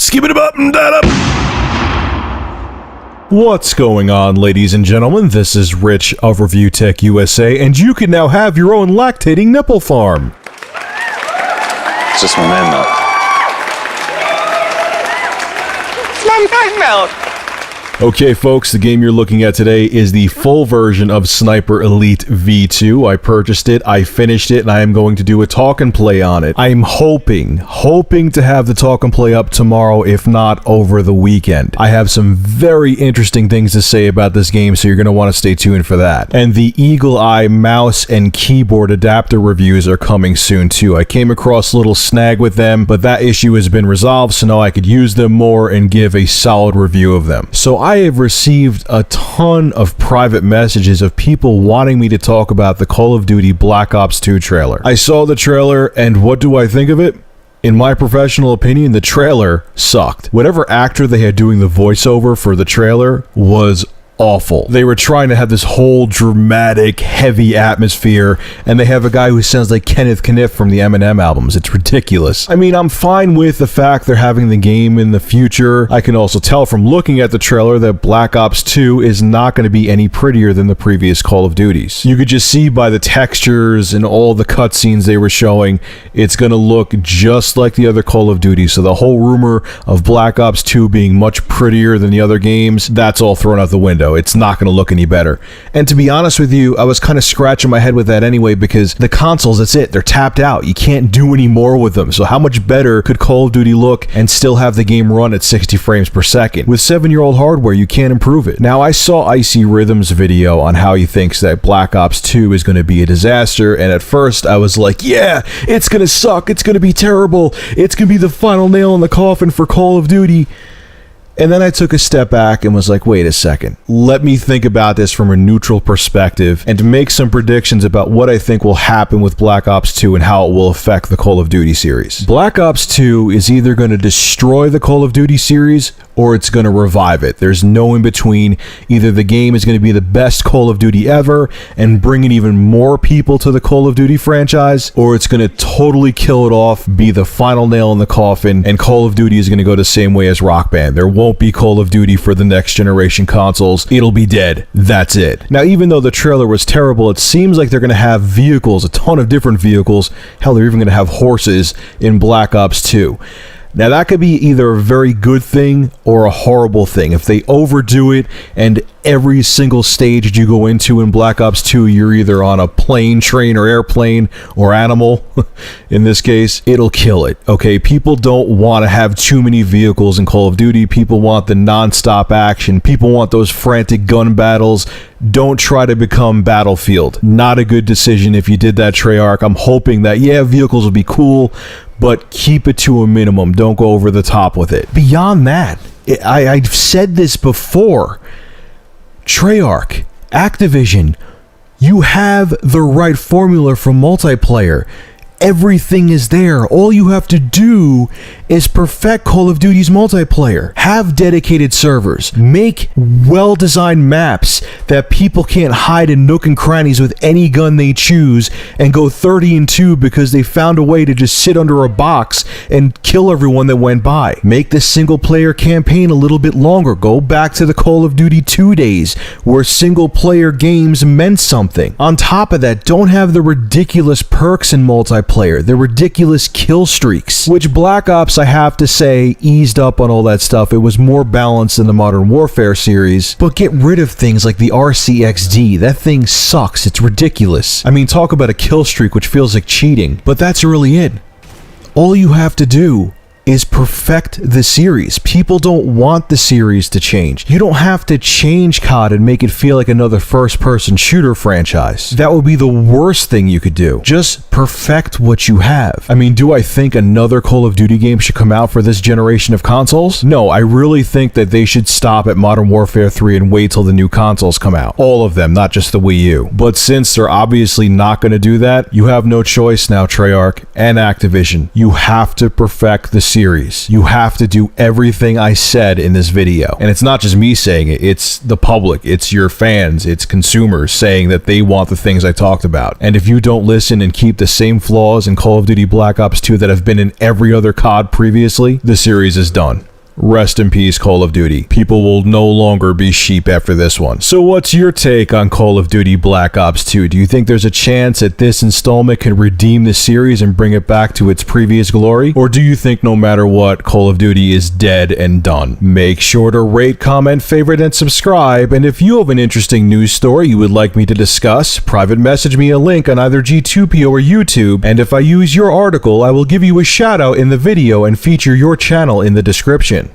Skip it up and that up. What's going on, ladies and gentlemen? This is Rich of Review Tech USA, and you can now have your own lactating nipple farm. It's just my man melt. It's my man melt. Okay, folks, the game you're looking at today is the full version of Sniper Elite V2. I purchased it, I finished it, and I am going to do a talk and play on it. I'm hoping to have the talk and play up tomorrow, if not over the weekend. I have some very interesting things to say about this game, so you're going to want to stay tuned for that. And the Eagle Eye mouse and keyboard adapter reviews are coming soon, too. I came across a little snag with them, but that issue has been resolved, so now I could use them more and give a solid review of them. So I have received a ton of private messages of people wanting me to talk about the Call of Duty Black Ops 2 trailer. I saw the trailer, and what do I think of it? In my professional opinion, the trailer sucked. Whatever actor they had doing the voiceover for the trailer was awful. They were trying to have this whole dramatic, heavy atmosphere, and they have a guy who sounds like Kenneth Kniff from the Eminem albums. It's ridiculous. I mean, I'm fine with the fact they're having the game in the future. I can also tell from looking at the trailer that Black Ops 2 is not going to be any prettier than the previous Call of Duties. You could just see by the textures and all the cutscenes they were showing, it's going to look just like the other Call of Duty. So the whole rumor of Black Ops 2 being much prettier than the other games, that's all thrown out the window. It's not going to look any better. And to be honest with you, I was kind of scratching my head with that anyway, because the consoles, that's it. They're tapped out. You can't do any more with them. So how much better could Call of Duty look and still have the game run at 60 frames per second? With 7-year-old hardware, you can't improve it. Now, I saw Icy Rhythm's video on how he thinks that Black Ops 2 is going to be a disaster, and at first I was like, yeah, it's going to suck. It's going to be terrible. It's going to be the final nail in the coffin for Call of Duty. And then I took a step back and was like, wait a second. Let me think about this from a neutral perspective and to make some predictions about what I think will happen with Black Ops 2 and how it will affect the Call of Duty series. Black Ops 2 is either going to destroy the Call of Duty series or it's going to revive it. There's no in between. Either the game is going to be the best Call of Duty ever and bring in even more people to the Call of Duty franchise, or it's going to totally kill it off, be the final nail in the coffin, and Call of Duty is going to go the same way as Rock Band. There won't be Call of Duty for the next generation consoles. It'll be dead. That's it. Now, even though the trailer was terrible, it seems like they're going to have vehicles, a ton of different vehicles. Hell, they're even going to have horses in Black Ops 2. Now, that could be either a very good thing or a horrible thing. If they overdo it and every single stage you go into in Black Ops 2, you're either on a plane, train, or airplane, or animal, in this case, it'll kill it, okay? People don't want to have too many vehicles in Call of Duty. People want the non-stop action. People want those frantic gun battles. Don't try to become Battlefield. Not a good decision if you did that, Treyarch. I'm hoping that, yeah, vehicles will be cool, but keep it to a minimum. Don't go over the top with it. Beyond that, I've said this before. Treyarch, Activision, you have the right formula for multiplayer. Everything is there. All you have to do is perfect Call of Duty's multiplayer. Have dedicated servers. Make well-designed maps that people can't hide in nook and crannies with any gun they choose and go 30-2 because they found a way to just sit under a box and kill everyone that went by. Make the single-player campaign a little bit longer. Go back to the Call of Duty 2 days where single-player games meant something. On top of that, don't have the ridiculous perks in multiplayer. The ridiculous kill streaks, which Black Ops, I have to say, eased up on all that stuff. It was more balanced than the Modern Warfare series, but get rid of things like the RCXD. That thing sucks. It's ridiculous. I mean, talk about a kill streak, which feels like cheating, but that's really it. All you have to do is perfect the series. People don't want the series to change. You don't have to change COD and make it feel like another first-person shooter franchise. That would be the worst thing you could do. Just perfect what you have. I mean, do I think another Call of Duty game should come out for this generation of consoles? No, I really think that they should stop at Modern Warfare 3 and wait till the new consoles come out. All of them, not just the Wii U. But since they're obviously not going to do that, you have no choice now, Treyarch and Activision. You have to perfect the series. You have to do everything I said in this video. And it's not just me saying it, it's the public, it's your fans, it's consumers saying that they want the things I talked about. And if you don't listen and keep the same flaws in Call of Duty Black Ops 2 that have been in every other COD previously, the series is done. Rest in peace, Call of Duty. People will no longer be sheep after this one. So what's your take on Call of Duty Black Ops 2? Do you think there's a chance that this installment can redeem the series and bring it back to its previous glory? Or do you think no matter what, Call of Duty is dead and done? Make sure to rate, comment, favorite, and subscribe. And if you have an interesting news story you would like me to discuss, private message me a link on either G2P or YouTube, and if I use your article, I will give you a shout out in the video and feature your channel in the description.